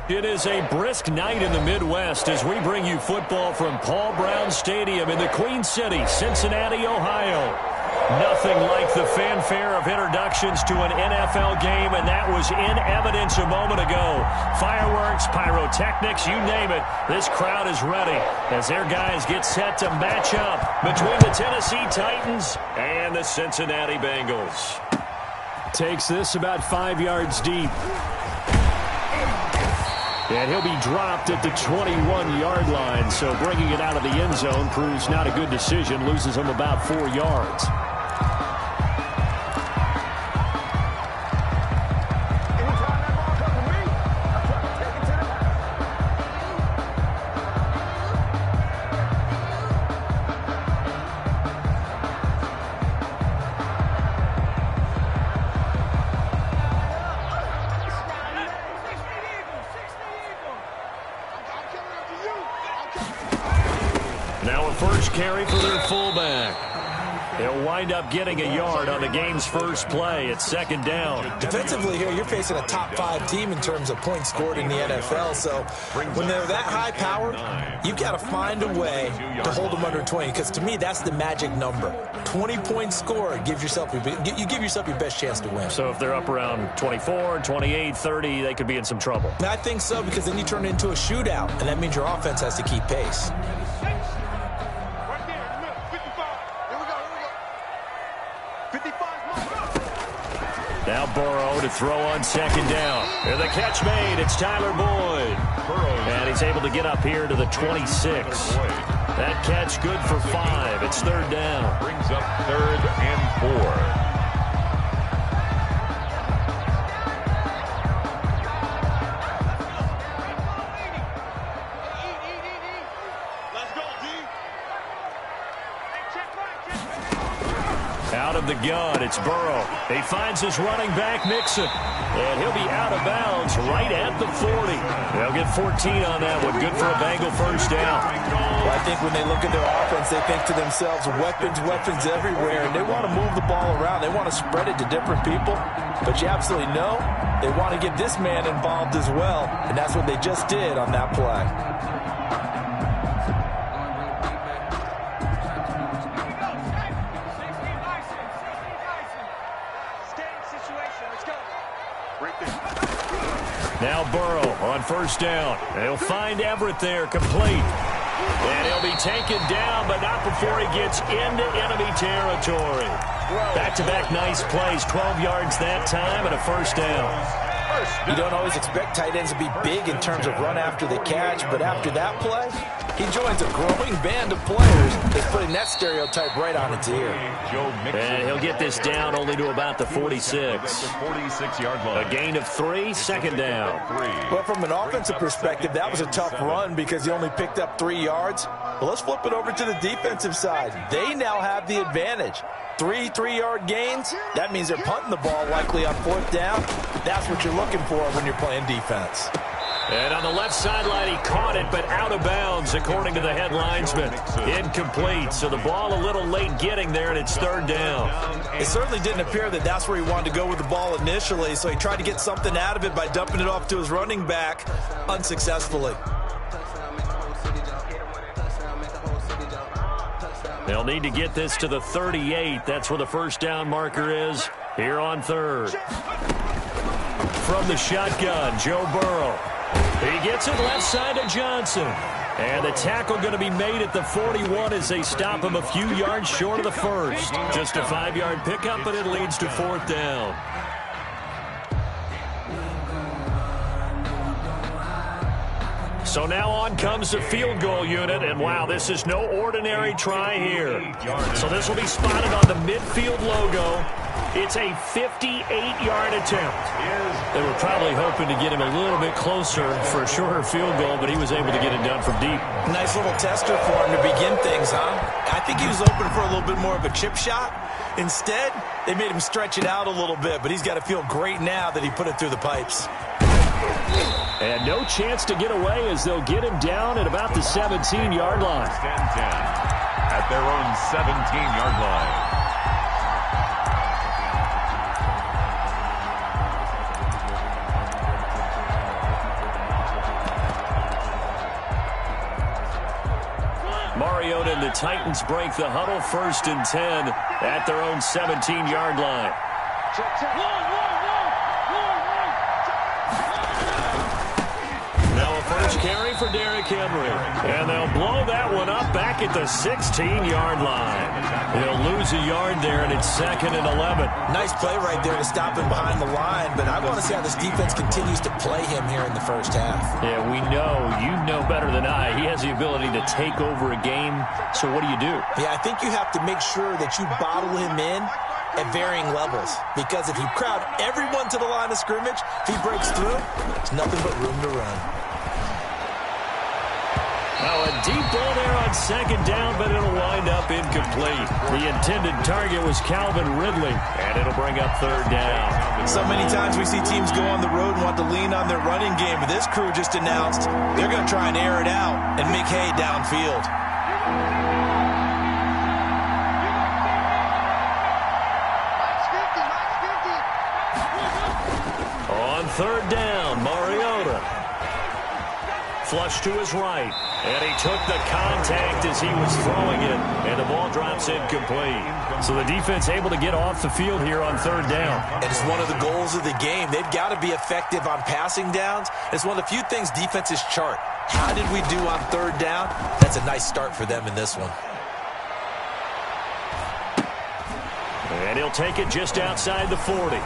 It is a brisk night in the Midwest as we bring you football from Paul Brown Stadium in the Queen City, Cincinnati, Ohio. Nothing like the fanfare of introductions to an NFL game, and that was in evidence a moment ago. Fireworks, pyrotechnics, you name it. This crowd is ready as their guys get set to match up between the Tennessee Titans and the Cincinnati Bengals. Takes this about 5 yards deep. And he'll be dropped at the 21-yard line, so bringing it out of the end zone proves not a good decision, loses him about 4 yards. Carry for their fullback. They'll wind up getting a yard on the game's first play. It's second down. Defensively here, you're facing a top-5 team in terms of points scored in the NFL. So when they're that high-powered, you've got to find a way to hold them under 20. Because to me, that's the magic number. 20 points scored gives yourself you give yourself your best chance to win. So if they're up around 24, 28, 30, they could be in some trouble. I think so, because then you turn it into a shootout, and that means your offense has to keep pace. Now Burrow to throw on second down. And the catch made. It's Tyler Boyd. And he's able to get up here to the 26. That catch good for 5. It's third down. Brings up 3rd and 4. Out of the gun, it's Burrow. He finds his running back, Mixon. And he'll be out of bounds right at the 40. They'll get 14 on that one. Good for a Bengal first down. Well, I think when they look at their offense, they think to themselves, weapons everywhere. And they want to move the ball around. They want to spread it to different people. But you absolutely know they want to get this man involved as well. And that's what they just did on that play. Now Burrow on first down. They'll find Everett there, complete. And he'll be taken down, but not before he gets into enemy territory. Back-to-back nice plays, 12 yards that time and a first down. You don't always expect tight ends to be big in terms of run after the catch, but after that play, he joins a growing band of players that's putting that stereotype right on its ear. And he'll get this down only to about the 46. A gain of 3, second down. Well, from an offensive perspective, that was a tough run because he only picked up 3 yards. Well, let's flip it over to the defensive side. They now have the advantage. 3 3-yard gains, that means they're punting the ball likely on 4th down. That's what you're looking for when you're playing defense. And on the left sideline, he caught it, but out of bounds, according to the head linesman. Incomplete, so the ball a little late getting there, and it's third down. It certainly didn't appear that that's where he wanted to go with the ball initially, so he tried to get something out of it by dumping it off to his running back unsuccessfully. They'll need to get this to the 38. That's where the first down marker is here on third. From the shotgun, Joe Burrow. He gets it left side to Johnson. And the tackle going to be made at the 41 as they stop him a few yards short of the first. Just a 5-yard pickup, but it leads to 4th down. So now on comes the field goal unit, and wow, this is no ordinary try here. So this will be spotted on the midfield logo. It's a 58-yard attempt. They were probably hoping to get him a little bit closer for a shorter field goal, but he was able to get it done from deep. Nice little tester for him to begin things, huh? I think he was open for a little bit more of a chip shot. Instead, they made him stretch it out a little bit, but he's got to feel great now that he put it through the pipes. And no chance to get away as they'll get him down at about the 17-yard line. At their own 17-yard line. Mariota and the Titans break the huddle, 1st and 10 at their own 17-yard line. Now a first carry for Derrick Henry. And they'll blow that one up back at the 16-yard line. They'll lose a yard there, and it's 2nd and 11. Nice play right there to stop him behind the line, but I want to see how this defense continues to play him here in the first half. Yeah, we know. You know better than I. He has the ability to take over a game. So what do you do? Yeah, I think you have to make sure that you bottle him in at varying levels, because if you crowd everyone to the line of scrimmage, if he breaks through, there's nothing but room to run. Now a deep ball there on 2nd down, but it'll wind up incomplete. The intended target was Calvin Ridley, and it'll bring up 3rd down. So many times we see teams go on the road and want to lean on their running game, but this crew just announced they're going to try and air it out and make hay downfield. On 3rd down, Mariota. Flush to his right, and he took the contact as he was throwing it, and the ball drops incomplete. So the defense able to get off the field here on 3rd down. And it's one of the goals of the game. They've got to be effective on passing downs. It's one of the few things defenses chart. How did we do on 3rd down? That's a nice start for them in this one. And he'll take it just outside the 40.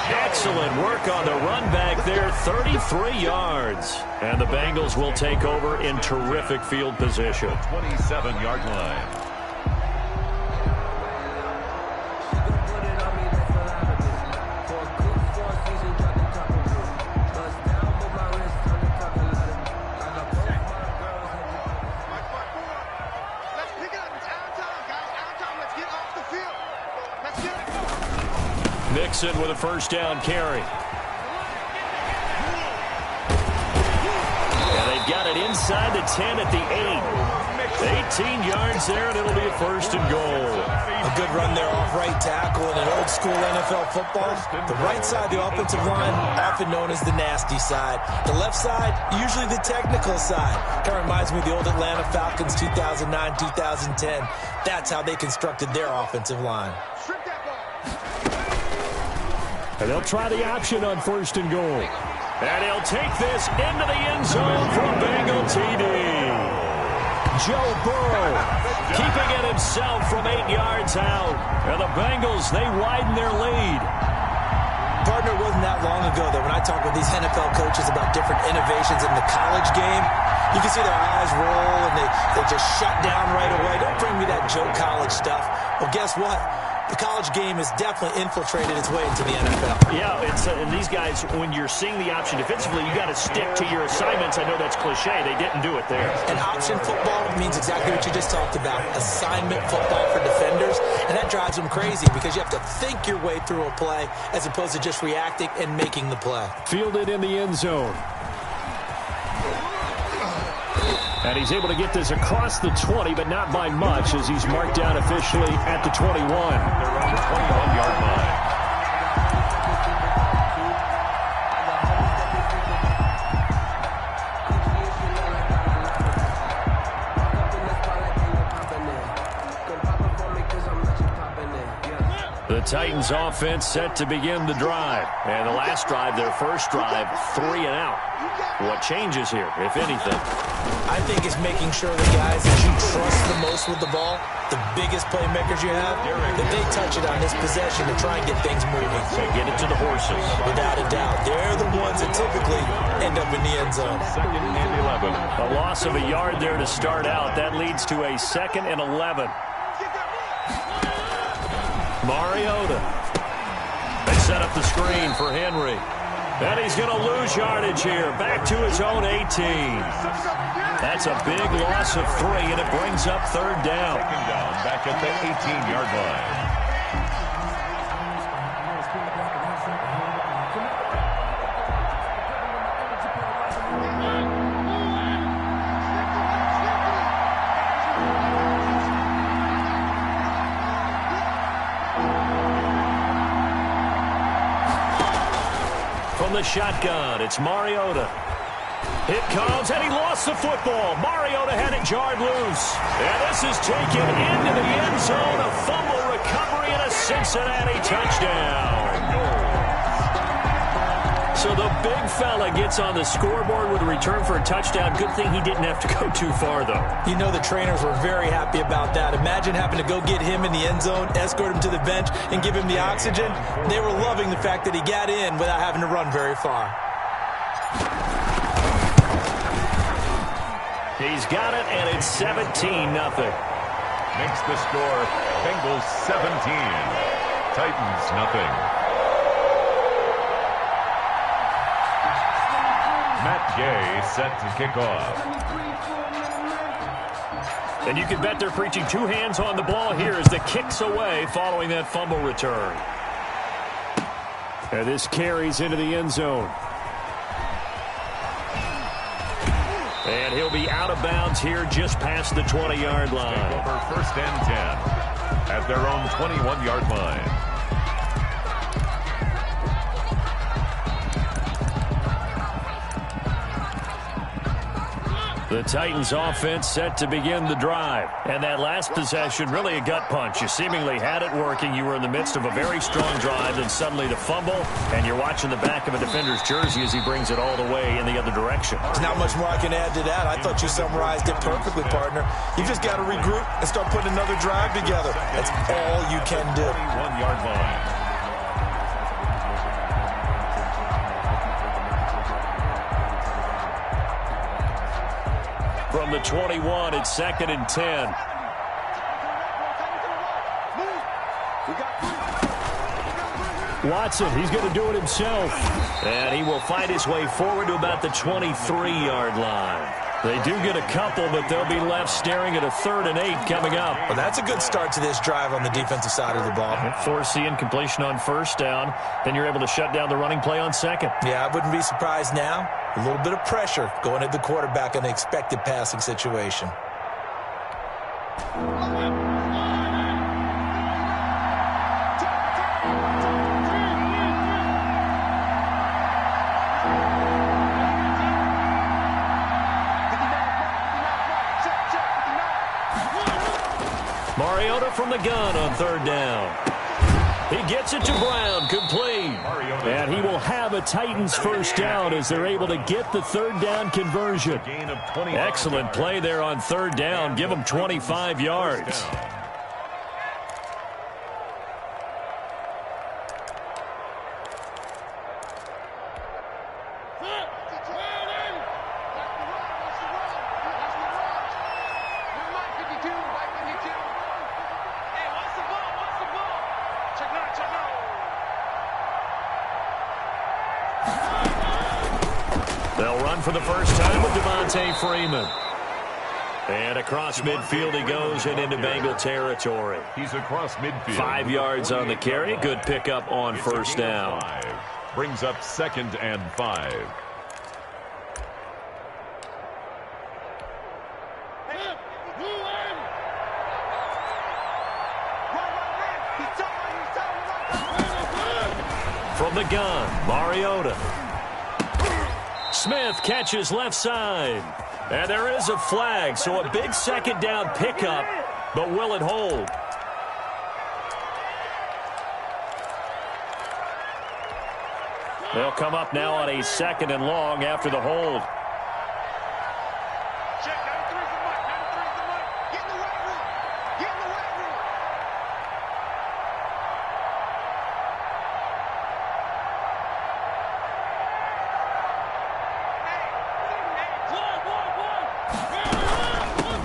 Excellent work on the run back there, 33 yards. And the Bengals will take over in terrific field position. 27-yard line. Mixon with a 1st down carry. And they've got it inside the 10 at the 8. 18 yards there, and it'll be a 1st and goal. A good run there off right tackle in an old school NFL football. The right side, the offensive line, often known as the nasty side. The left side, usually the technical side. Kind of reminds me of the old Atlanta Falcons 2009, 2010. That's how they constructed their offensive line. And they'll try the option on 1st and goal. And he'll take this into the end zone for a Bengal TD. Joe Burrow keeping it himself from 8 yards out. And the Bengals, they widen their lead. Partner, it wasn't that long ago that when I talk with these NFL coaches about different innovations in the college game, you can see their eyes roll and they just shut down right away. Don't bring me that Joe college stuff. Well, guess what? The college game has definitely infiltrated its way into the NFL. Yeah, and these guys, when you're seeing the option defensively, you got to stick to your assignments. I know that's cliche. They didn't do it there. And option football means exactly what you just talked about, assignment football for defenders. And that drives them crazy because you have to think your way through a play as opposed to just reacting and making the play. Fielded in the end zone. And he's able to get this across the 20, but not by much, as he's marked down officially at the 21. They're on the 21-yard line. The Titans offense set to begin the drive. And the last drive, their first drive, 3 and out. What changes here, if anything? I think it's making sure the guys that you trust the most with the ball, the biggest playmakers you have, that they touch it on this possession to try and get things moving. So get it to the horses. Without a doubt. They're the ones that typically end up in the end zone. 2nd and 11. A loss of a yard there to start out. That leads to a 2nd and 11. Mariota. They set up the screen for Henry. And he's going to lose yardage here. Back to his own 18. That's a big loss of 3, and it brings up 3rd down. 2nd down, back at the 18-yard line. From the shotgun, it's Mariota. It comes, and he lost the football. Mariota had it jarred loose. And this is taken into the end zone. A fumble recovery and a Cincinnati touchdown. So the big fella gets on the scoreboard with a return for a touchdown. Good thing he didn't have to go too far, though. You know the trainers were very happy about that. Imagine having to go get him in the end zone, escort him to the bench, and give him the oxygen. They were loving the fact that he got in without having to run very far. He's got it, and it's 17-0. Makes the score Bengals 17, Titans nothing. Matt Gay set to kick off. And you can bet they're preaching two hands on the ball here as the kick's away following that fumble return. And this carries into the end zone. And he'll be out of bounds here just past the 20-yard line. Over 1st and 10 at their own 21-yard line. The Titans offense set to begin the drive. And that last possession, really a gut punch. You seemingly had it working. You were in the midst of a very strong drive, then suddenly the fumble, and you're watching the back of a defender's jersey as he brings it all the way in the other direction. There's not much more I can add to that. I thought you summarized it perfectly, partner. You just got to regroup and start putting another drive together. That's all you can do. 21-yard line. From the 21, it's 2nd and 10. Watson, he's going to do it himself. And he will fight his way forward to about the 23-yard line. They do get a couple, but they'll be left staring at a 3rd and 8 coming up. Well, that's a good start to this drive on the defensive side of the ball. Force the incompletion on 1st down. Then you're able to shut down the running play on 2nd. Yeah, I wouldn't be surprised now. A little bit of pressure going at the quarterback in an expected passing situation. Mariota from the gun on 3rd down. He gets it to Brown, complete. And he will have a Titans 1st down as they're able to get the 3rd down conversion. Excellent play there on 3rd down. Give them 25 yards. They'll run for the first time with Devontae Freeman. And across midfield he goes and into Bengal territory. He's across midfield. 5 yards on the carry. Good pickup on 1st down. Brings up 2nd and 5. From the gun, Mariota. Smith catches left side. And there is a flag, so a big 2nd down pickup, but will it hold? They'll come up now on a 2nd and long after the hold.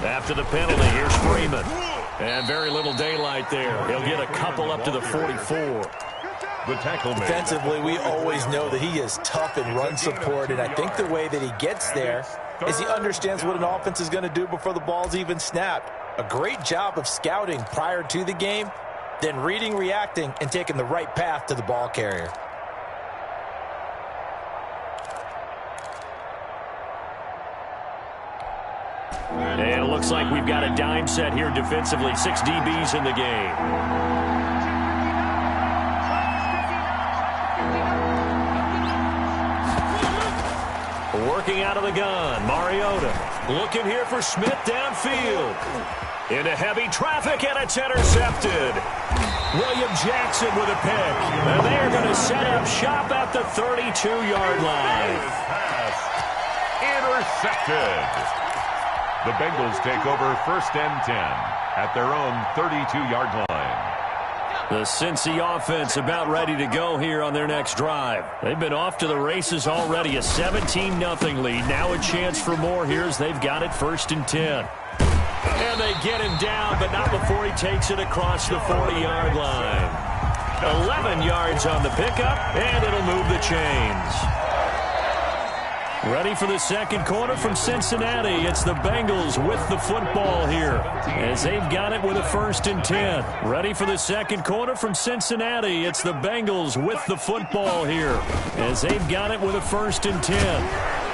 After the penalty, here's Freeman. And very little daylight there. He'll get a couple up to the 44. The tackle made. Defensively, we always know that he is tough in run support, and I think the way that he gets there is he understands what an offense is going to do before the ball's even snapped. A great job of scouting prior to the game, then reading, reacting, and taking the right path to the ball carrier. And it looks like we've got a dime set here defensively. 6 DBs in the game. Working out of the gun, Mariota. Looking here for Smith downfield. Into heavy traffic, and it's intercepted. William Jackson with a pick. And they are going to set up shop at the 32-yard line. Pass intercepted. The Bengals take over 1st and 10 at their own 32-yard line. The Cincy offense about ready to go here on their next drive. They've been off to the races already. A 17-0 lead. Now a chance for more here as they've got it 1st and 10. And they get him down, but not before he takes it across the 40-yard line. 11 yards on the pickup, and it'll move the chains. Ready for the second quarter from Cincinnati. It's the Bengals with the football here as they've got it with a 1st and 10. Ready for the second quarter from Cincinnati. It's the Bengals with the football here as they've got it with a 1st and 10.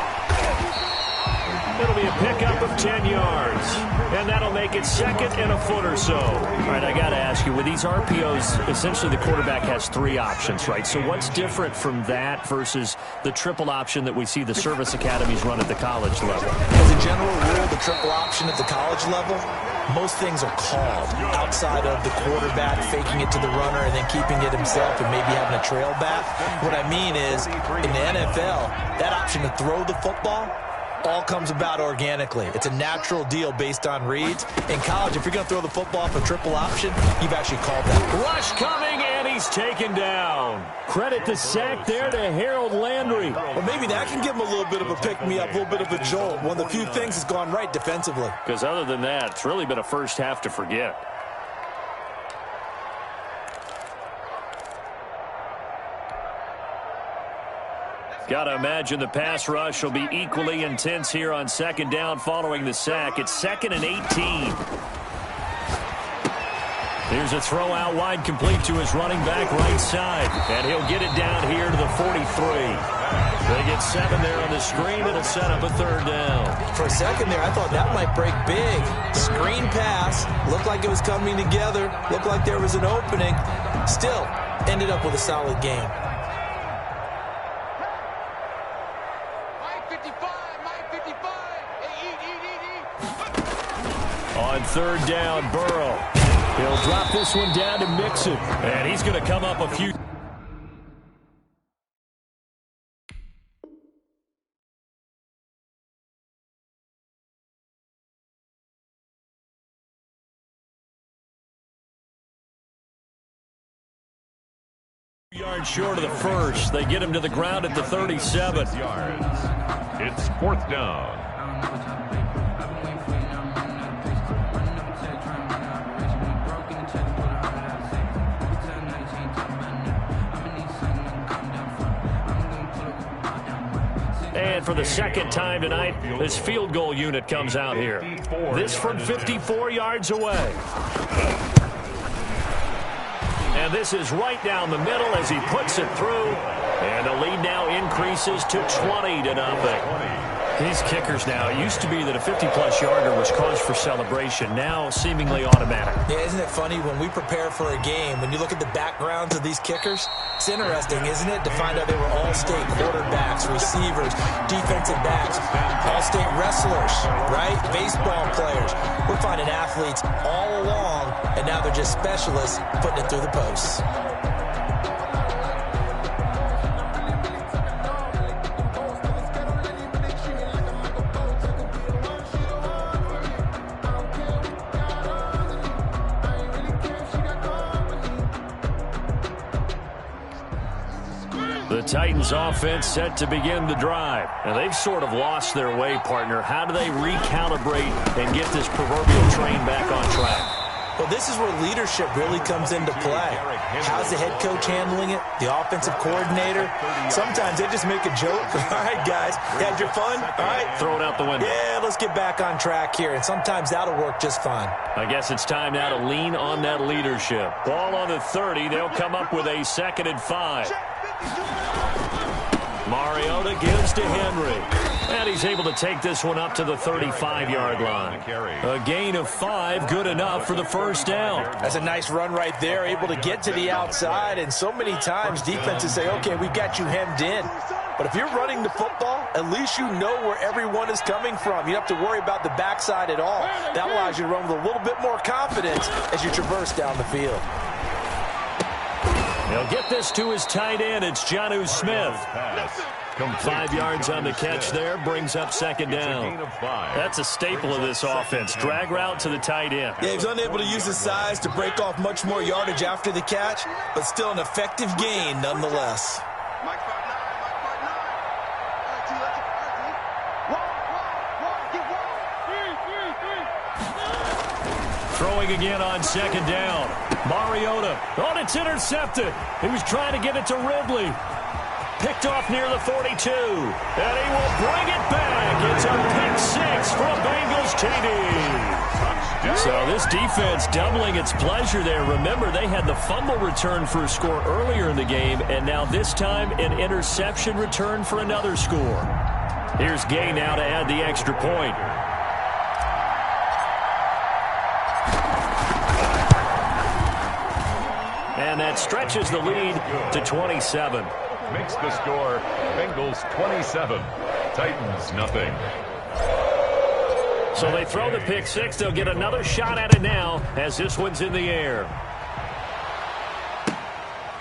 It'll be a pickup of 10 yards, and that'll make it 2nd and a foot or so. All right, I got to ask you, with these RPOs, essentially the quarterback has 3 options, right? So what's different from that versus the triple option that we see the service academies run at the college level? As a general rule, the triple option at the college level, most things are called outside of the quarterback faking it to the runner and then keeping it himself and maybe having a trail back. What I mean is, in the NFL, that option to throw the football all comes about organically. It's a natural deal based on reads. In college, if you're going to throw the football for triple option, you've actually called that. Rush coming, and he's taken down. Credit the sack there to Harold Landry. Well, maybe that can give him a little bit of a pick-me-up, a little bit of a jolt. One of the few things that's gone right defensively. Because other than that, it's really been a first half to forget. Got to imagine the pass rush will be equally intense here on 2nd down following the sack. It's 2nd and 18. Here's a throw out wide, complete to his running back right side. And he'll get it down here to the 43. They get 7 there on the screen. It'll set up a 3rd down. For a second there, I thought that might break big. Screen pass. Looked like it was coming together. Looked like there was an opening. Still, ended up with a solid game. On 3rd down, Burrow. He'll drop this one down to Mixon. And he's going to come up a few. Yards short of the first. They get him to the ground at the 37. Yards. It's 4th down. And for the second time tonight, this field goal unit comes out here. This from 54 yards away. And this is right down the middle as he puts it through. And the lead now increases to 20-0. These kickers now, it used to be that a 50-plus yarder was cause for celebration. Now seemingly automatic. Yeah, isn't it funny when we prepare for a game, when you look at the backgrounds of these kickers, it's interesting, isn't it, to find out they were all-state quarterbacks, receivers, defensive backs, all-state wrestlers, right? Baseball players. We're finding athletes all along, and now they're just specialists putting it through the posts. The Titans offense set to begin the drive. Now they've sort of lost their way, partner. How do they recalibrate and get this proverbial train back on track? Well, this is where leadership really comes into play. How's the head coach handling it? The offensive coordinator? Sometimes they just make a joke. All right, guys, you had your fun? All right. Throw it out the window. Yeah, let's get back on track here. And sometimes that'll work just fine. I guess it's time now to lean on that leadership. Ball on the 30. They'll come up with a 2nd and 5. Mariota gives to Henry. And he's able to take this one up to the 35-yard line. A gain of 5, good enough for the 1st down. That's a nice run right there, able to get to the outside. And so many times defenses say, okay, we got you hemmed in. But if you're running the football, at least you know where everyone is coming from. You don't have to worry about the backside at all. That allows you to run with a little bit more confidence as you traverse down the field. He'll get this to his tight end. It's Jonnu Smith. 5 yards on the catch there, brings up second down. That's a staple of this offense. Drag route to the tight end. Yeah, he's unable to use his size to break off much more yardage after the catch, but still an effective gain nonetheless. Throwing again on second down. Mariota. Oh, it's intercepted. He was trying to get it to Ridley. Picked off near the 42. And he will bring it back. It's a pick six for a Bengals TD. So this defense doubling its pleasure there. Remember, they had the fumble return for a score earlier in the game, and now this time an interception return for another score. Here's Gay now to add the extra point. And that stretches the lead to 27. Makes the score Bengals 27, Titans nothing. So they throw the pick six. They'll get another shot at it now as this one's in the air.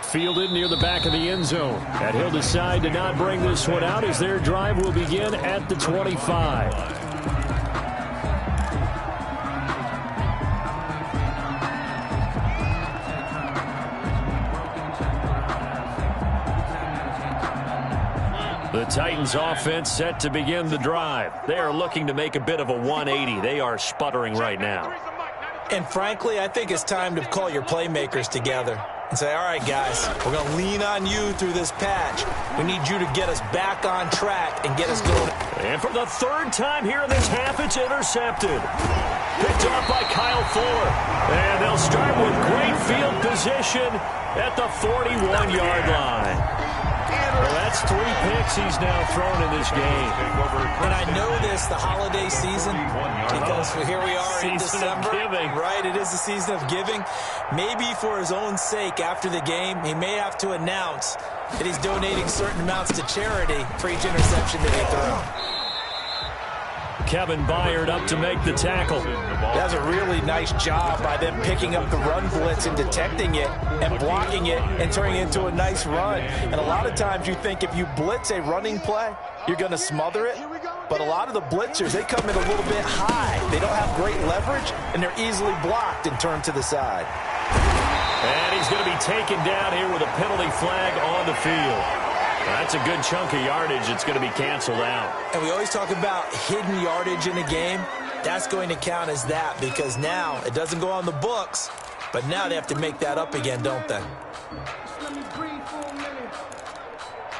Fielded near the back of the end zone. And he'll decide to not bring this one out as their drive will begin at the 25. The Titans offense set to begin the drive. They are looking to make a bit of a 180. They are sputtering right now. And frankly, I think it's time to call your playmakers together and say, all right, guys, we're going to lean on you through this patch. We need you to get us back on track and get us going. And for the third time here in this half, it's intercepted. Picked off by Kyle Fuller. And they'll start with great field position at the 41-yard line. Well, that's 3 picks he's now thrown in this game. And I know this, the holiday season, because here we are in December. Right, it is the season of giving. Maybe for his own sake after the game, he may have to announce that he's donating certain amounts to charity for each interception that he throws. Kevin Byard up to make the tackle. That's a really nice job by them picking up the run blitz and detecting it and blocking it and turning it into a nice run. And a lot of times you think if you blitz a running play, you're going to smother it. But a lot of the blitzers, they come in a little bit high. They don't have great leverage, and they're easily blocked and turned to the side. And he's going to be taken down here with a penalty flag on the field. That's a good chunk of yardage. It's going to be canceled out. And we always talk about hidden yardage in a game. That's going to count as that because now it doesn't go on the books, but now they have to make that up again, don't they? Just let me breathe for a minute.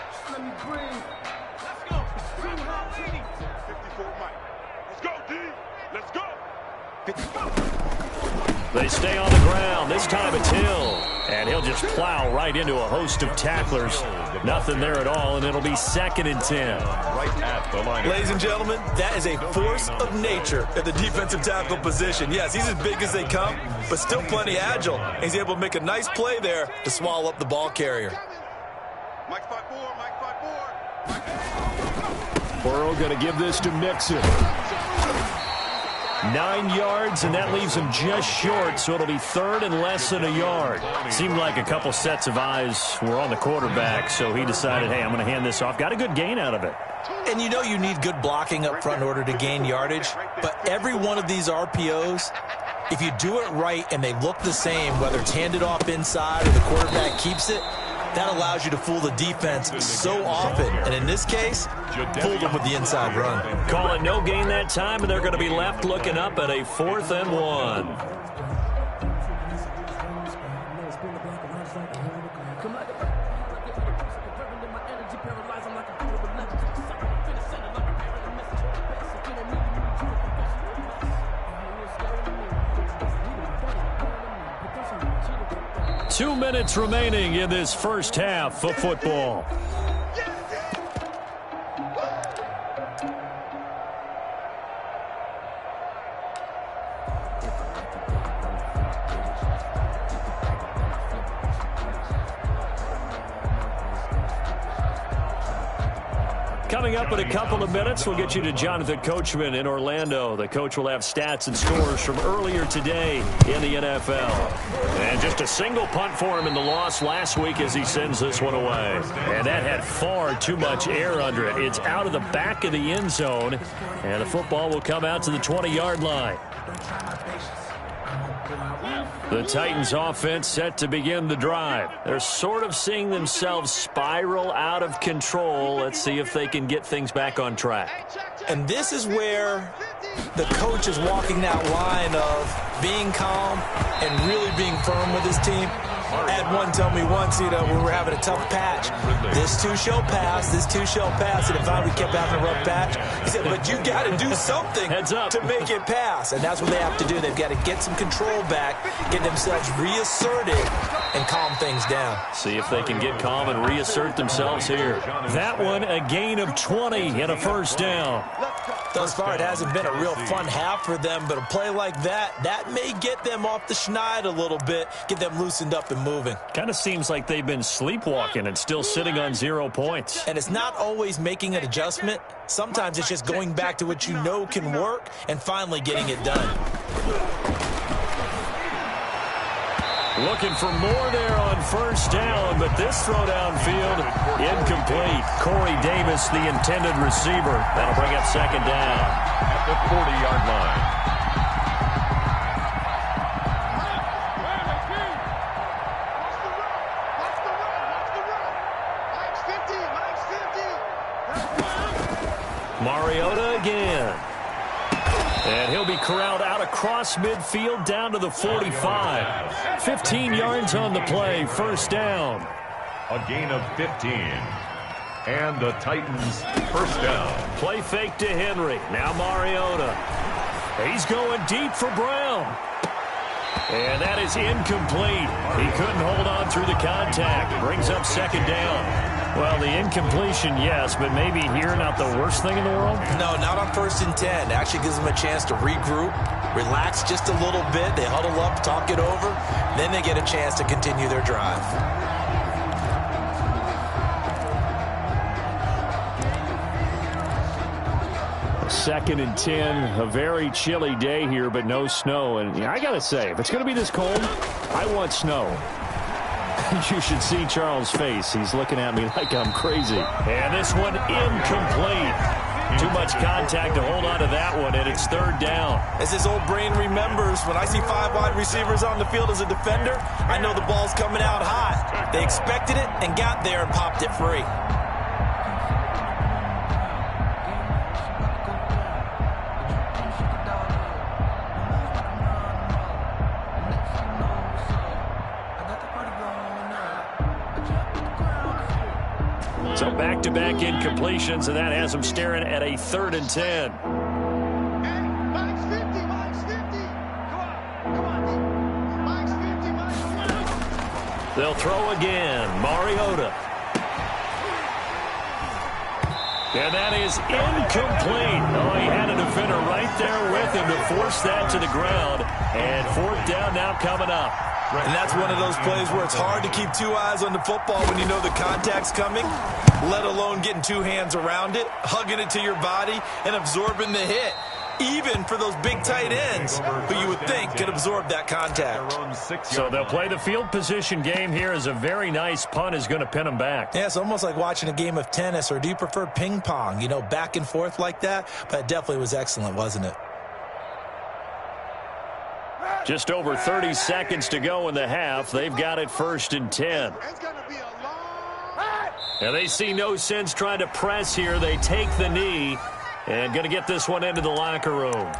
Just let me breathe. Let's go. 54 Mike. Let's go, D. Let's go. They stay on the ground. This time it's Hill. And he'll just plow right into a host of tacklers. Nothing there at all, and it'll be 2nd and 10. Right at the line. Ladies and gentlemen, that is a force of nature at the defensive tackle position. Yes, he's as big as they come, but still plenty agile. He's able to make a nice play there to swallow up the ball carrier. Mike 5-4, Mike 5-4. Burrow going to give this to Mixon. 9 yards, and that leaves him just short, so it'll be 3rd and less than a yard. Seemed like a couple sets of eyes were on the quarterback, so he decided, hey, I'm going to hand this off. Got a good gain out of it. And you know you need good blocking up front in order to gain yardage, but every one of these RPOs, if you do it right and they look the same, whether it's handed off inside or the quarterback keeps it, that allows you to fool the defense so often. And in this case, fooled them with the inside run. Call it no gain that time, and they're going to be left looking up at a 4th and 1. Two minutes remaining in this first half of football. Coming up in a couple of minutes, we'll get you to Jonathan Coachman in Orlando. The coach will have stats and scores from earlier today in the NFL. And just a single punt for him in the loss last week as he sends this one away. And that had far too much air under it. It's out of the back of the end zone, and the football will come out to the 20-yard line. The Titans offense set to begin the drive. They're sort of seeing themselves spiral out of control. Let's see if they can get things back on track. And this is where the coach is walking that line of being calm and really being firm with his team. I had one tell me once, we were having a tough patch. This too shall pass, this too shall pass. And if we kept having a rough patch, he said, but you got to do something to make it pass. And that's what they have to do. They've got to get some control back, get themselves reasserted, and calm things down. See if they can get calm and reassert themselves here. That one, a gain of 20 and a first down. Thus far, it hasn't been a real fun half for them, but a play like that may get them off the schneid a little bit, get them loosened up and moving. Kind of seems like they've been sleepwalking and still sitting on 0 points. And it's not always making an adjustment. Sometimes it's just going back to what you know can work and finally getting it done. Looking for more there on first down, but this throw downfield, incomplete. Corey Davis, the intended receiver. That'll bring up second down. At the 40-yard line. Mariota again. And he'll be corralled out across midfield down to the 45. 15 yards on the play, first down. A gain of 15. And the Titans first down. Play fake to Henry. Now Mariota. He's going deep for Brown. And that is incomplete. He couldn't hold on through the contact. Brings up second down. Well, the incompletion, yes, but maybe here not the worst thing in the world? No, not on 1st and 10. Actually gives them a chance to regroup, relax just a little bit. They huddle up, talk it over. Then they get a chance to continue their drive. Second and 10, a very chilly day here, but no snow. And I got to say, if it's going to be this cold, I want snow. You should see Charles' face. He's looking at me like I'm crazy. And this one incomplete. Too much contact to hold on to that one, and it's third down. As his old brain remembers, when I see 5 wide receivers on the field as a defender, I know the ball's coming out hot. They expected it and got there and popped it free. So back-to-back incompletions, and that has them staring at a 3rd and 10. They'll throw again. Mariota. And that is incomplete. Oh, he had a defender right there with him to force that to the ground. And 4th down now coming up. And that's one of those plays where it's hard to keep 2 eyes on the football when you know the contact's coming, let alone getting 2 hands around it, hugging it to your body, and absorbing the hit. Even for those big tight ends who you would think could absorb that contact. So they'll play the field position game here as a very nice punt is going to pin them back. Yeah, it's almost like watching a game of tennis, or do you prefer ping pong? You know, back and forth like that? But it definitely was excellent, wasn't it? Just over 30 seconds to go in the half. They've got it 1st and 10. And they see no sense trying to press here. They take the knee and going to get this one into the locker room.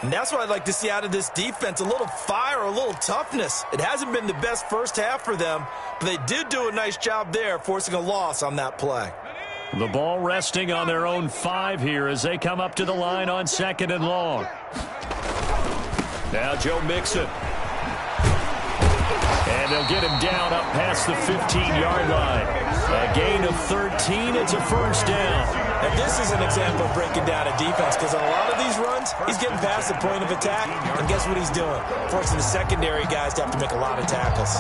And that's what I'd like to see out of this defense, a little fire, a little toughness. It hasn't been the best first half for them, but they did do a nice job there, forcing a loss on that play. The ball resting on their own 5 here as they come up to the line on 2nd and long. Now Joe Mixon. And they'll get him down up past the 15-yard line. A gain of 13. It's a first down. And this is an example of breaking down a defense, because on a lot of these runs, he's getting past the point of attack, and guess what he's doing? Forcing the secondary guys to have to make a lot of tackles.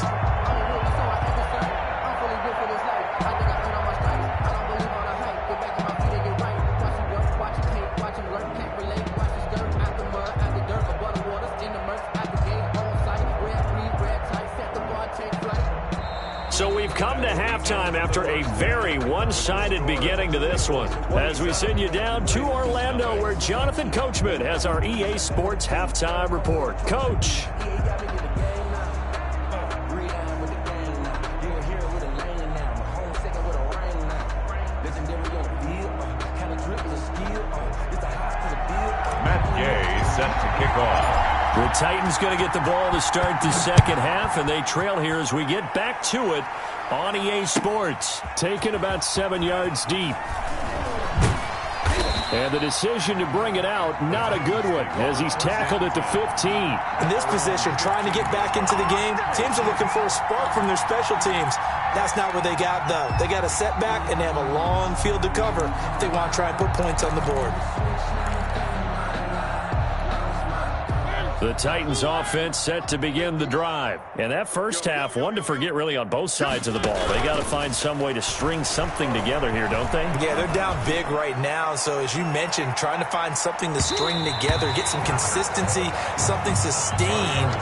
So we've come to halftime after a very one-sided beginning to this one. As we send you down to Orlando, where Jonathan Coachman has our EA Sports Halftime Report. Coach. The Titans going to get the ball to start the second half, and they trail here as we get back to it on EA Sports. Taken about 7 yards deep. And the decision to bring it out, not a good one, as he's tackled at the 15. In this position, trying to get back into the game, teams are looking for a spark from their special teams. That's not what they got, though. They got a setback, and they have a long field to cover if they want to try and put points on the board. The Titans offense set to begin the drive. And that first half, one to forget really on both sides of the ball. They got to find some way to string something together here, don't they? Yeah, they're down big right now. So as you mentioned, trying to find something to string together, get some consistency, something sustained,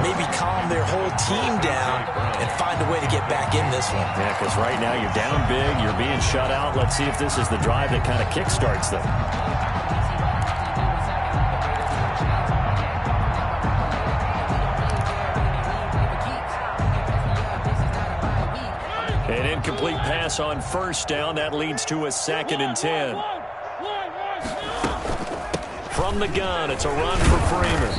maybe calm their whole team down and find a way to get back in this one. Yeah, because right now you're down big, you're being shut out. Let's see if this is the drive that kind of kickstarts them. An incomplete pass on first down. That leads to a 2nd and 10. From the gun, it's a run for Freeman.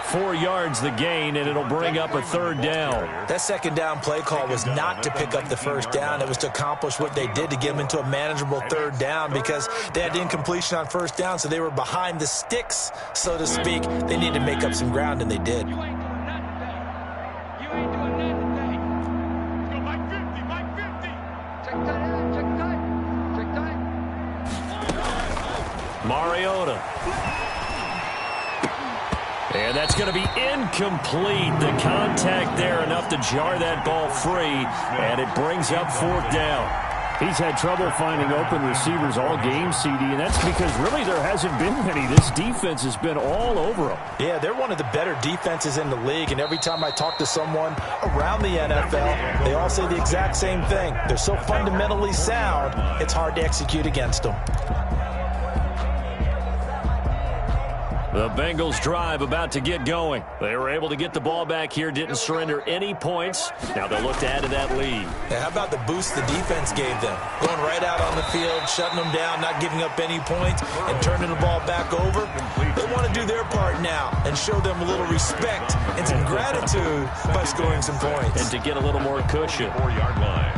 4 yards the gain, and it'll bring up a 3rd down. That second down play call was not to pick up the first down. It was to accomplish what they did to get them into a manageable 3rd down because they had incompletion on first down, so they were behind the sticks, so to speak. They needed to make up some ground, and they did. Mariota. And that's going to be incomplete. The contact there enough to jar that ball free, and it brings up 4th down. He's had trouble finding open receivers all game, CD, and that's because really there hasn't been many. This defense has been all over them. Yeah, they're one of the better defenses in the league, and every time I talk to someone around the NFL, they all say the exact same thing. They're so fundamentally sound, it's hard to execute against them. The Bengals drive about to get going. They were able to get the ball back here, didn't surrender any points. Now they'll look to add to that lead. Yeah, how about the boost the defense gave them? Going right out on the field, shutting them down, not giving up any points, and turning the ball back over. They want to do their part now and show them a little respect and some gratitude by scoring some points. And to get a little more cushion. 4-yard line.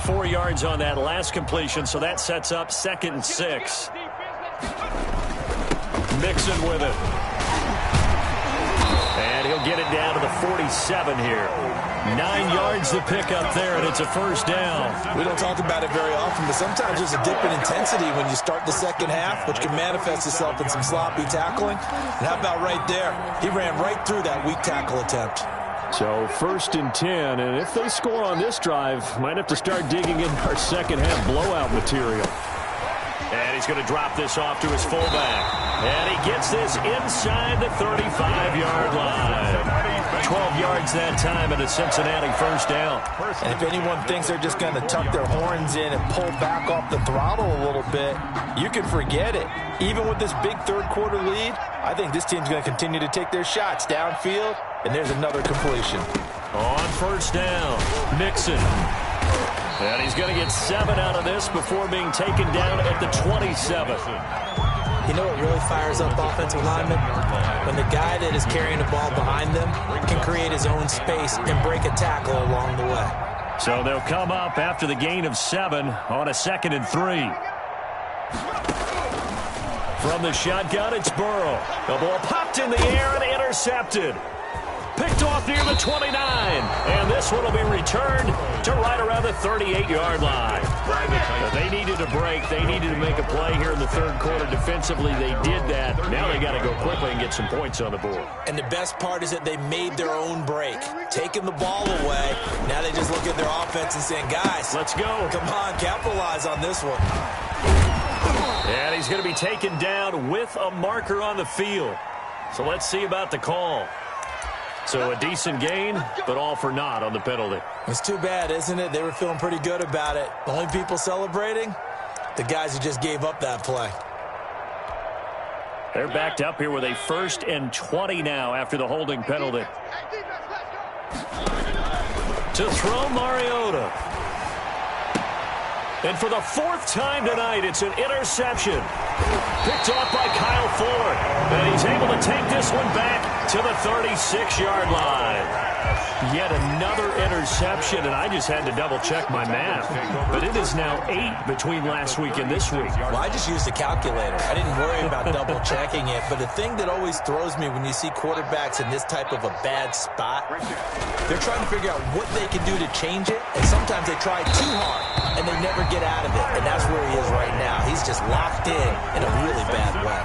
4 yards on that last completion, so that sets up 2nd and 6. Mixon with it. And he'll get it down to the 47 here. 9 yards to pick up there, and it's a 1st down. We don't talk about it very often, but sometimes there's a dip in intensity when you start the second half, which can manifest itself in some sloppy tackling. And how about right there? He ran right through that weak tackle attempt. So 1st and 10, and if they score on this drive, might have to start digging in our second half blowout material. And he's going to drop this off to his fullback. And he gets this inside the 35-yard line. 12 yards that time, and a Cincinnati 1st down. And if anyone thinks they're just going to tuck their horns in and pull back off the throttle a little bit, you can forget it. Even with this big third-quarter lead, I think this team's going to continue to take their shots downfield, and there's another completion. On 1st down, Mixon. And he's going to get 7 out of this before being taken down at the 27. You know what really fires up offensive linemen? When the guy that is carrying the ball behind them can create his own space and break a tackle along the way. So they'll come up after the gain of 7 on a 2nd and 3. From the shotgun, it's Burrow. The ball popped in the air and intercepted. Picked off near the 29. And this one will be returned to right around the 38-yard line. They needed a break. They needed to make a play here in the third quarter. Defensively, they did that. Now they got to go quickly and get some points on the board. And the best part is that they made their own break. Taking the ball away. Now they just look at their offense and saying, guys, let's go. Come on, capitalize on this one. And he's going to be taken down with a marker on the field. So let's see about the call. So a decent gain, but all for naught on the penalty. It's too bad, isn't it? They were feeling pretty good about it. The only people celebrating, the guys who just gave up that play. They're backed up here with a 1st and 20 now after the holding penalty. To throw Mariota. And for the 4th time tonight, it's an interception. Picked off by Kyle Ford. And he's able to take this one back to the 36-yard line. Yet another interception, and I just had to double-check my math. But it is now 8 between last week and this week. Well, I just used a calculator. I didn't worry about double-checking it. But the thing that always throws me when you see quarterbacks in this type of a bad spot, they're trying to figure out what they can do to change it, and sometimes they try too hard, and they never get out of it. And that's where he is right now. He's just locked in a really bad way.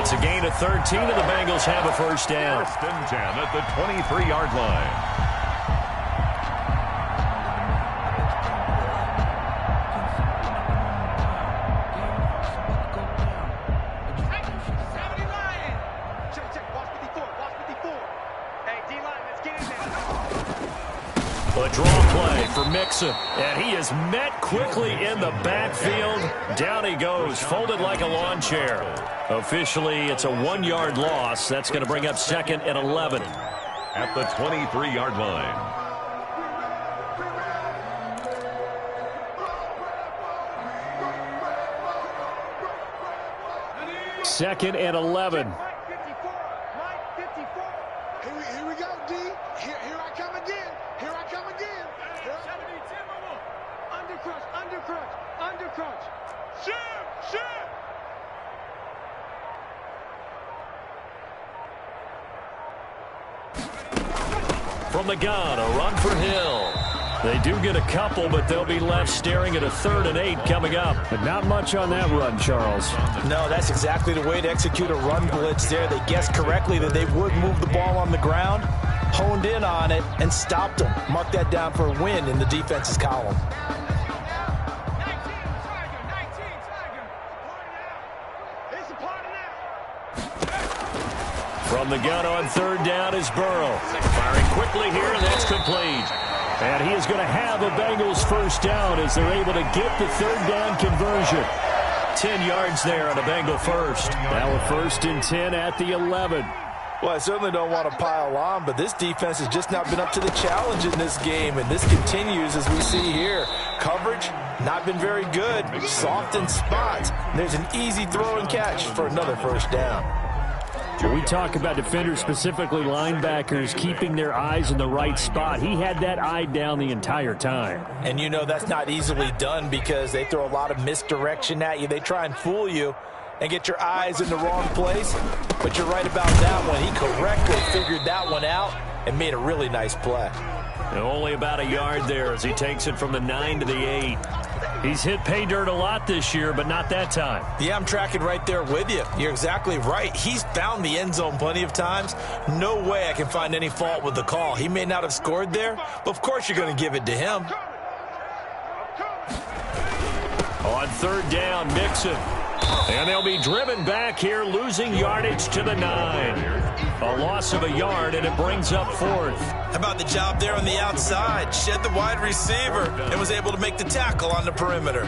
It's a gain of 13, and the Bengals have a 1st down. 1st and 10 at the 23-yard line. A draw play for Mixon, and he is met quickly in the backfield. Down he goes, folded like a lawn chair. Officially, it's a 1-yard loss. That's going to bring up 2nd and 11. At the 23-yard line. Second and 11. Here we go, D. Here I come again. Here I come again. Undercrunch. Shoot. From the gun, a run for Hill. They do get a couple, but they'll be left staring at a 3rd and 8 coming up. But not much on that run, Charles. No, that's exactly the way to execute a run blitz there. They guessed correctly that they would move the ball on the ground, honed in on it, and stopped them. Mark that down for a win in the defense's column. From the gun on 3rd down is Burrow. Firing quickly here, and that's complete. And he is going to have a Bengals 1st down as they're able to get the 3rd down conversion. 10 yards there on a Bengal 1st. Now a 1st and 10 at the 11. Well, I certainly don't want to pile on, but this defense has just not been up to the challenge in this game, and this continues as we see here. Coverage, not been very good. Soft in spots. There's an easy throw and catch for another 1st down. When we talk about defenders, specifically linebackers, keeping their eyes in the right spot, he had that eye down the entire time. And you know that's not easily done because they throw a lot of misdirection at you. They try and fool you and get your eyes in the wrong place. But you're right about that one. He correctly figured that one out and made a really nice play. And only about a yard there as he takes it from the 9 to the 8. He's hit pay dirt a lot this year, but not that time. Yeah, I'm tracking right there with you. You're exactly right. He's found the end zone plenty of times. No way I can find any fault with the call. He may not have scored there, but of course you're going to give it to him. On 3rd down, Mixon. And they'll be driven back here, losing yardage to the 9. A loss of a yard, and it brings up 4th. How about the job there on the outside? Shed the wide receiver and was able to make the tackle on the perimeter.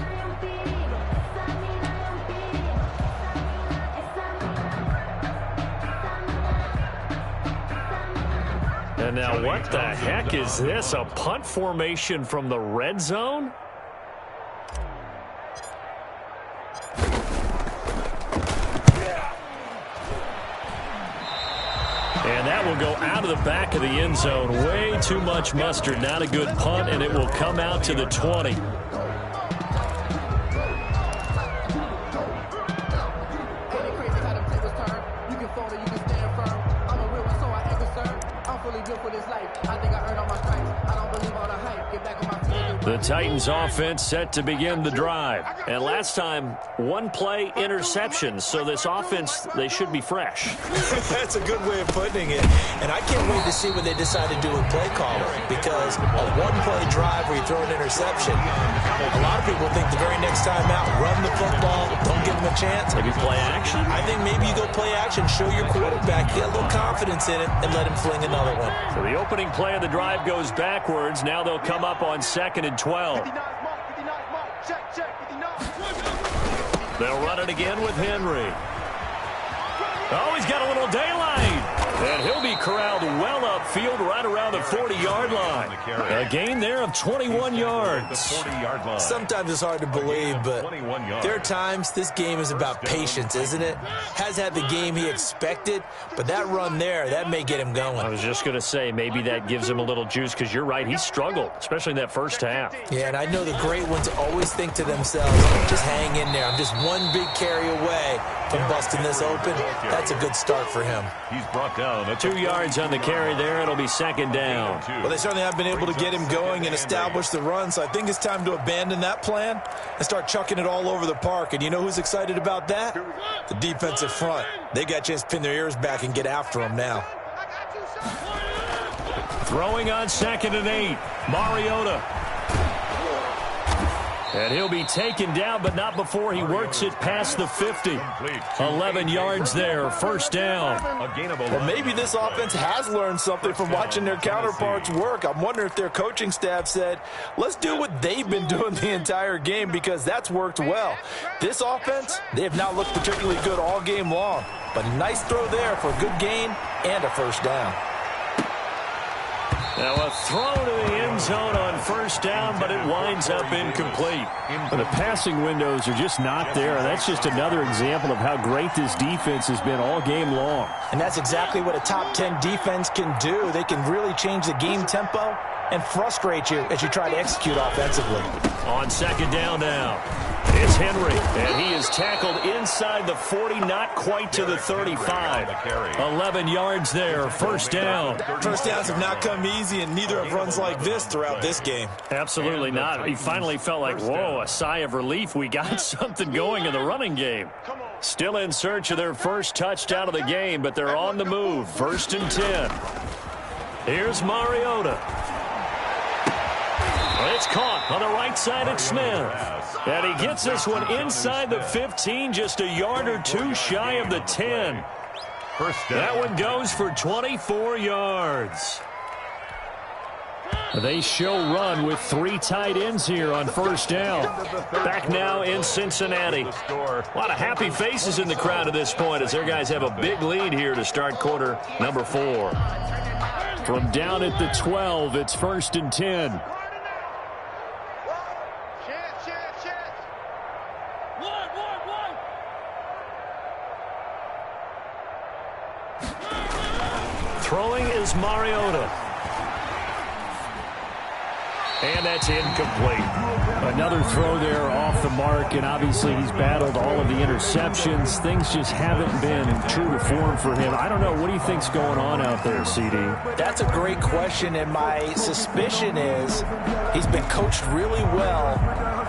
And now what the heck is this? A punt formation from the red zone? And that will go out of the back of the end zone. Way too much mustard. Not a good punt, and it will come out to the 20. The Titans offense set to begin the drive. And last time, 1-play interception. So this offense, they should be fresh. That's a good way of putting it. And I can't wait to see what they decide to do with play calling. Because a 1-play drive where you throw an interception, a lot of people think the very next time out, run the football, don't give them a chance. Maybe play action? I think maybe you go play action, show your quarterback, get a little confidence in it, and let him fling another one. So the opening play of the drive goes backwards. Now they'll come up on 2nd and 12. They'll run it again with Henry. Oh, he's got a little daylight. And he'll be corralled well upfield right around the 40-yard line. A gain there of 21 yards. Sometimes it's hard to believe, but there are times this game is about patience, isn't it? Has had the game he expected, but that run there, that may get him going. I was just going to say, maybe that gives him a little juice, because you're right, he struggled, especially in that first half. Yeah, and I know the great ones always think to themselves, just hang in there. I'm just one big carry away from busting this open. That's a good start for him. He's brought down 2 yards on the carry there. It'll be 2nd down. Well, they certainly have been able to get him going and establish the run, so I think it's time to abandon that plan and start chucking it all over the park. And you know who's excited about that? The defensive front. They got a chance to pin their ears back and get after him now. Throwing on 2nd and 8. Mariota. And he'll be taken down, but not before he works it past the 50. 11 yards there, 1st down. Well, maybe this offense has learned something from watching their counterparts work. I'm wondering if their coaching staff said, let's do what they've been doing the entire game, because that's worked well. This offense, they have not looked particularly good all game long. But a nice throw there for a good gain and a 1st down. Now a throw to the end zone on 1st down, but it winds up incomplete. The passing windows are just not there. That's just another example of how great this defense has been all game long. And that's exactly what a top 10 defense can do. They can really change the game tempo and frustrate you as you try to execute offensively. On 2nd down now, it's Henry, and he is tackled inside the 40, not quite to the 35. 11 yards there, 1st down. 1st downs have not come easy, and neither have runs like this throughout this game. Absolutely not. He finally felt like, whoa, a sigh of relief. We got something going in the running game. Still in search of their first touchdown of the game, but they're on the move. 1st and 10. Here's Mariota. It's caught on the right side at Smith. And he gets this one inside the 15, just a yard or two shy of the 10. That one goes for 24 yards. They show run with 3 tight ends here on 1st down. Back now in Cincinnati. A lot of happy faces in the crowd at this point as their guys have a big lead here to start quarter number 4. From down at the 12, it's 1st and 10. Throwing is Mariota. And that's incomplete. Another throw there off the mark, and obviously he's battled all of the interceptions. Things just haven't been true to form for him. I don't know. What do you think's going on out there, CD? That's a great question, and my suspicion is he's been coached really well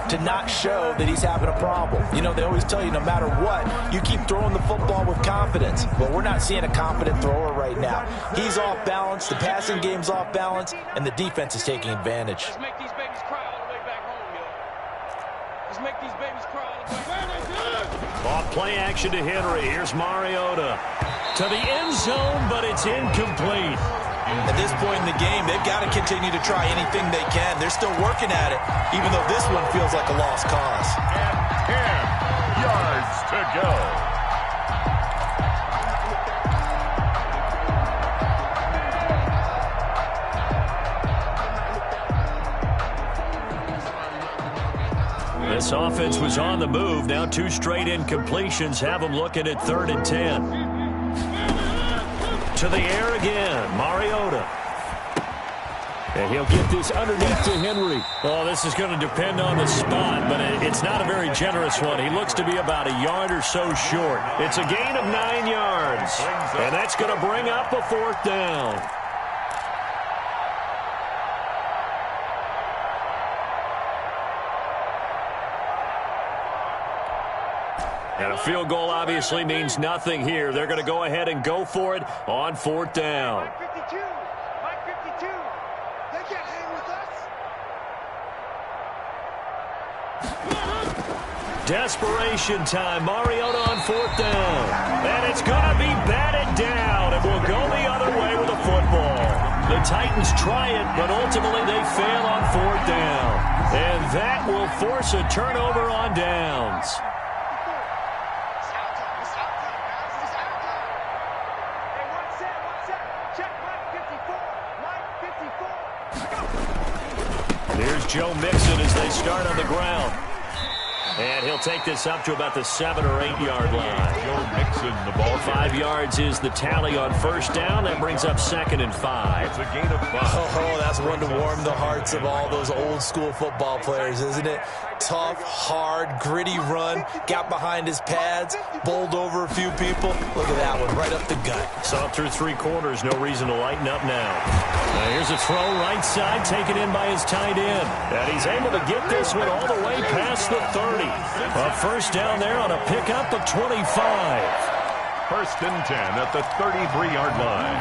to not show that he's having a problem. You know, they always tell you no matter what, you keep throwing the football with confidence. Well, we're not seeing a confident thrower right now. He's off balance, the passing game's off balance, and the defense is taking advantage. Let's make these babies cry all the way back home, yo. Let's make these babies cry all the way back home. Off play action to Henry. Here's Mariota. To the end zone, but it's incomplete. At this point in the game, they've got to continue to try anything they can. They're still working at it, even though this one feels like a lost cause. And 10 yards to go. This offense was on the move. Now 2 straight incompletions have them looking at 3rd and 10. To the air again, Mariota. And he'll get this underneath to Henry. Oh, this is going to depend on the spot, but it's not a very generous one. He looks to be about a yard or so short. It's a gain of 9 yards, and that's going to bring up a 4th down. And a field goal obviously means nothing here. They're going to go ahead and go for it on 4th down. Mike 52. Mike 52. They can't hang with us. Desperation time. Mariota on 4th down. And it's going to be batted down. And we'll go the other way with a football. The Titans try it, but ultimately they fail on 4th down. And that will force a turnover on downs. Here's Joe Mixon as they start on the ground. And he'll take this up to about the 7 or 8 yard line. Joe Mixon, the ball. 5 yards is the tally on 1st down. That brings up 2nd and 5. It's a gain of 5. Oh, that's one to warm the hearts of all those old school football players, isn't it? Tough, hard, gritty run. Got behind his pads, bowled over a few people. Look at that one, right up the gut. Saw it through 3 quarters. No reason to lighten up now. Here's a throw right side, taken in by his tight end. And he's able to get this one all the way past the 30. A 1st down there on a pickup of 25. 1st and 10 at the 33-yard line.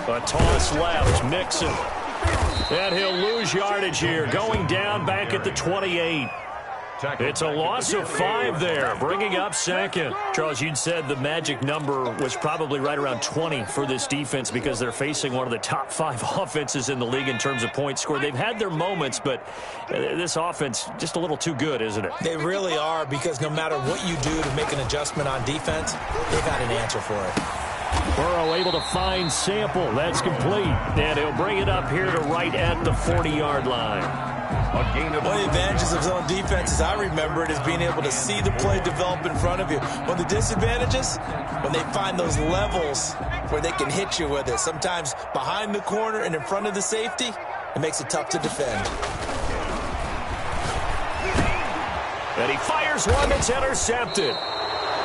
A toss left, Mixon. And he'll lose yardage here, going down back at the 28. It's a loss of 5 there, bringing up 2nd. Charles, you'd said the magic number was probably right around 20 for this defense because they're facing one of the top 5 offenses in the league in terms of points scored. They've had their moments, but this offense just a little too good, isn't it? They really are, because no matter what you do to make an adjustment on defense, they've got an answer for it. Burrow able to find Sample. That's complete. And he'll bring it up here to right at the 40-yard line. A gain of One of the advantages of zone defense, as I remember it, is being able to see the play develop in front of you. One of the disadvantages, when they find those levels where they can hit you with it. Sometimes behind the corner and in front of the safety, it makes it tough to defend. And he fires one that's intercepted.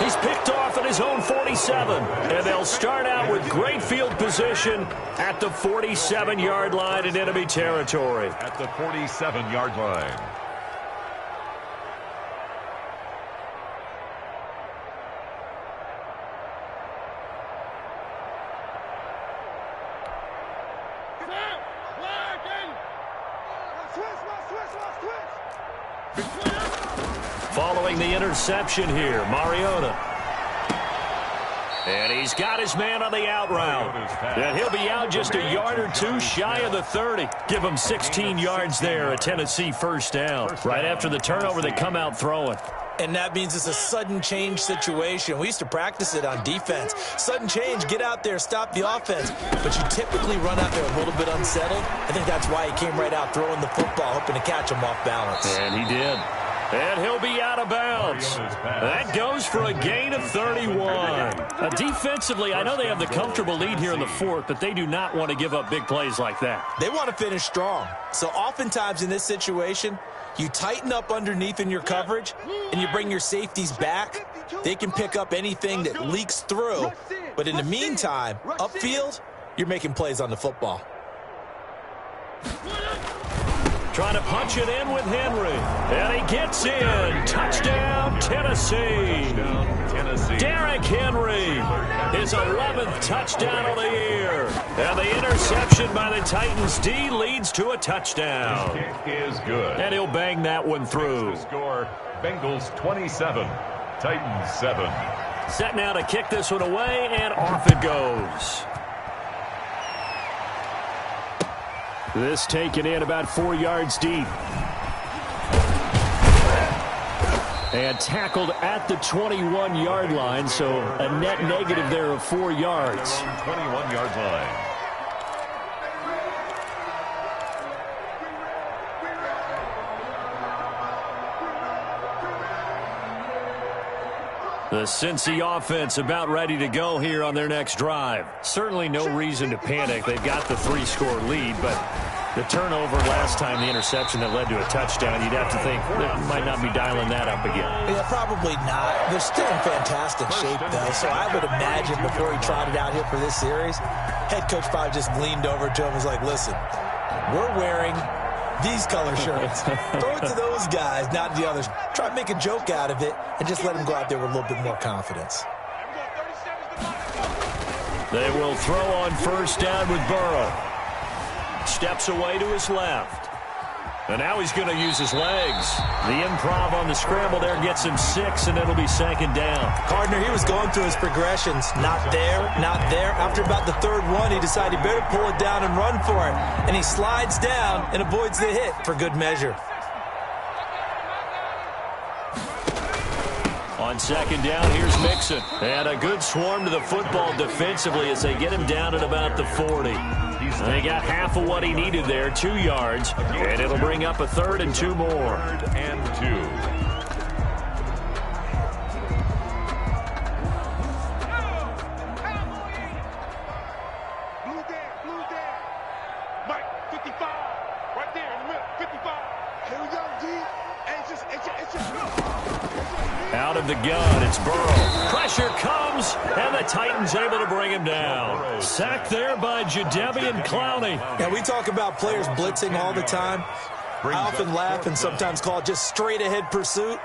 He's picked off at his own 47. And they'll start out with great field position at the 47-yard line in enemy territory. At the 47-yard line. Following the interception here, Mariota. And he's got his man on the out route. And he'll be out just a yard or two shy of the 30. Give him 16 yards there, a Tennessee 1st down. Right after the turnover, they come out throwing. And that means it's a sudden change situation. We used to practice it on defense. Sudden change, get out there, stop the offense. But you typically run out there a little bit unsettled. I think that's why he came right out throwing the football, hoping to catch him off balance. And he did. And he'll be out of bounds. That goes for a gain of 31. Defensively, I know they have the comfortable lead here in the 4th, but they do not want to give up big plays like that. They want to finish strong. So oftentimes in this situation, you tighten up underneath in your coverage, and you bring your safeties back. They can pick up anything that leaks through. But in the meantime, upfield, you're making plays on the football. Trying to punch it in with Henry. And he gets in. Touchdown, Tennessee. Derrick Henry, his 11th touchdown of the year. And the interception by the Titans D leads to a touchdown. This kick is good. And he'll bang that one through. Score, Bengals 27, Titans 7. Set now to kick this one away, and off it goes. This taken in about 4 yards deep. And tackled at the 21-yard line, so a net negative there of 4 yards. 21-yard line. The Cincy offense about ready to go here on their next drive. Certainly no reason to panic. They've got the 3-score lead, but the turnover last time, the interception that led to a touchdown, you'd have to think they might not be dialing that up again. Yeah, probably not. They're still in fantastic shape, though, so I would imagine before he trotted out here for this series, head coach probably just leaned over to him and was like, listen, we're wearing these color shirts. Throw it to those guys, not the others. Try to make a joke out of it and just let them go out there with a little bit more confidence. They will throw on 1st down with Burrow. Steps away to his left. And now he's going to use his legs. The improv on the scramble there gets him 6, and it'll be second down. Gardner, he was going through his progressions. Not there, not there. After about the third one, he decided he better pull it down and run for it. And he slides down and avoids the hit for good measure. On second down, here's Mixon. And a good swarm to the football defensively as they get him down at about the 40. They got half of what he needed there, 2 yards, and it'll bring up a 3rd and 2 more. 3rd and 2. Blue down. Mike, 55. Right there in the middle, 55. Here we go, D. It's just Out of the gun, it's Burrow. Pressure comes, and the Titans able to bring him down. Sacked there by Jadeveon Clowney. Yeah, we talk about players blitzing all the time. I often laugh and sometimes call it just straight-ahead pursuit.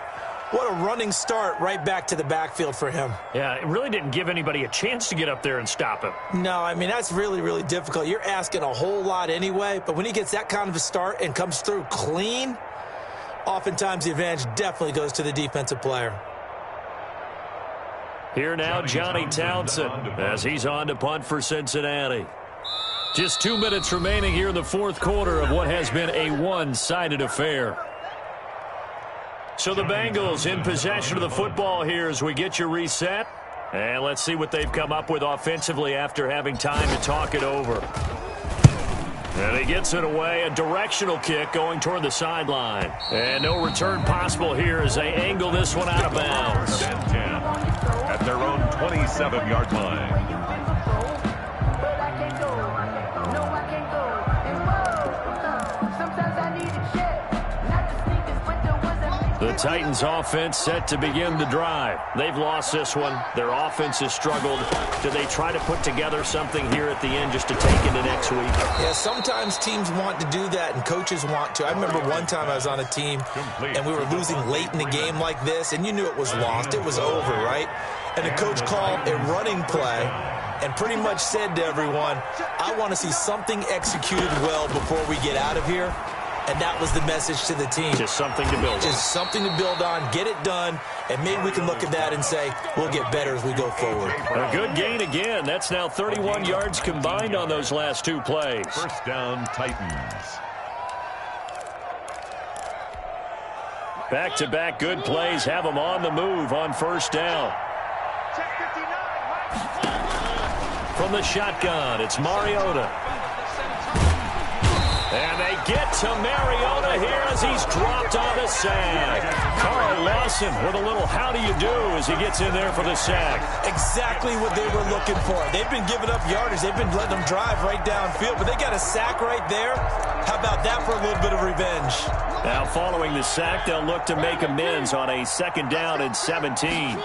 What a running start right back to the backfield for him. Yeah, it really didn't give anybody a chance to get up there and stop him. No, I mean, that's really, really difficult. You're asking a whole lot anyway, but when he gets that kind of a start and comes through clean, oftentimes the advantage definitely goes to the defensive player. Here now, Johnny Townsend, as he's on to punt for Cincinnati. Just 2 minutes remaining here in the 4th quarter of what has been a one-sided affair. So the Bengals in possession of the football here as we get you reset. And let's see what they've come up with offensively after having time to talk it over. And he gets it away, a directional kick going toward the sideline. And no return possible here as they angle this one out of bounds. 10 at their own 27-yard line. The Titans offense set to begin the drive. They've lost this one. Their offense has struggled. Do they try to put together something here at the end just to take into next week? Yeah, sometimes teams want to do that and coaches want to. I remember one time I was on a team and we were losing late in the game like this, and you knew it was lost. It was over, right? And the coach called a running play and pretty much said to everyone, I want to see something executed well before we get out of here. And that was the message to the team. Just something to build on. Just something to build on, get it done, and maybe we can look at that and say, we'll get better as we go forward. A good gain again. That's now 31 yards combined on those last 2 plays. First down, Titans. Back-to-back good plays have them on the move on first down. From the shotgun, it's Mariota. And they get to Mariota here as he's dropped on the sack. Carl Lawson with a little how do you do as he gets in there for the sack. Exactly what they were looking for. They've been giving up yardage. They've been letting them drive right downfield, but they got a sack right there. How about that for a little bit of revenge? Now following the sack, they'll look to make amends on a 2nd down and 17.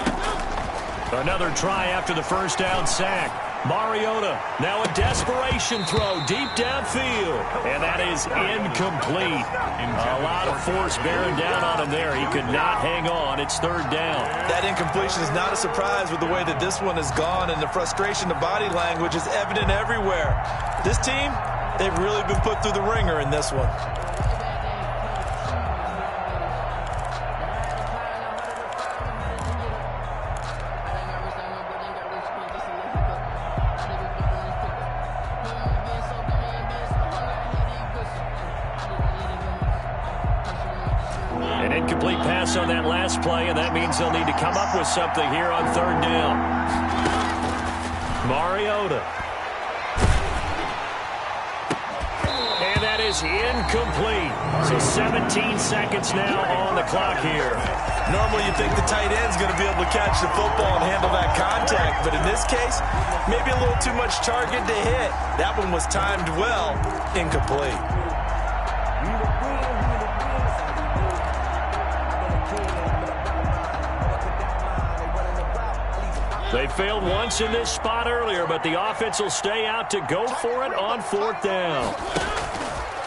Another try after the first down sack. Mariota, now a desperation throw deep downfield. And that is incomplete. A lot of force bearing down on him there. He could not hang on. It's 3rd down. That incompletion is not a surprise with the way that this one has gone, and the frustration, the body language is evident everywhere. This team, they've really been put through the ringer in this one. On that last play, and that means they'll need to come up with something here on 3rd down. Mariota. And that is incomplete. So 17 seconds now on the clock here. Normally you think the tight end's going to be able to catch the football and handle that contact, but in this case, maybe a little too much target to hit. That one was timed well, incomplete. They failed once in this spot earlier, but the offense will stay out to go for it on 4th down.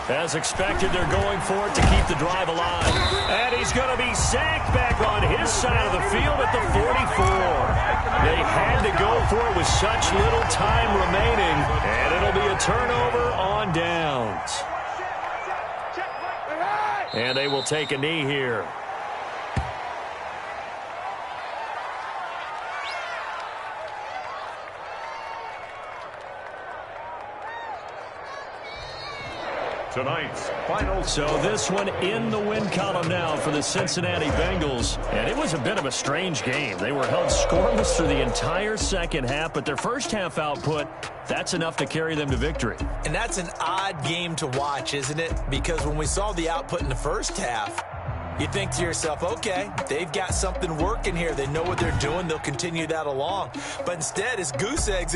As expected, they're going for it to keep the drive alive. And he's going to be sacked back on his side of the field at the 44. They had to go for it with such little time remaining, and it'll be a turnover on downs. And they will take a knee here. Tonight's final. So this one in the win column now for the Cincinnati Bengals. And it was a bit of a strange game. They were held scoreless through the entire second half, but their first half output, that's enough to carry them to victory. And that's an odd game to watch, isn't it? Because when we saw the output in the first half, you think to yourself, okay, they've got something working here. They know what they're doing. They'll continue that along. But instead, it's goose eggs.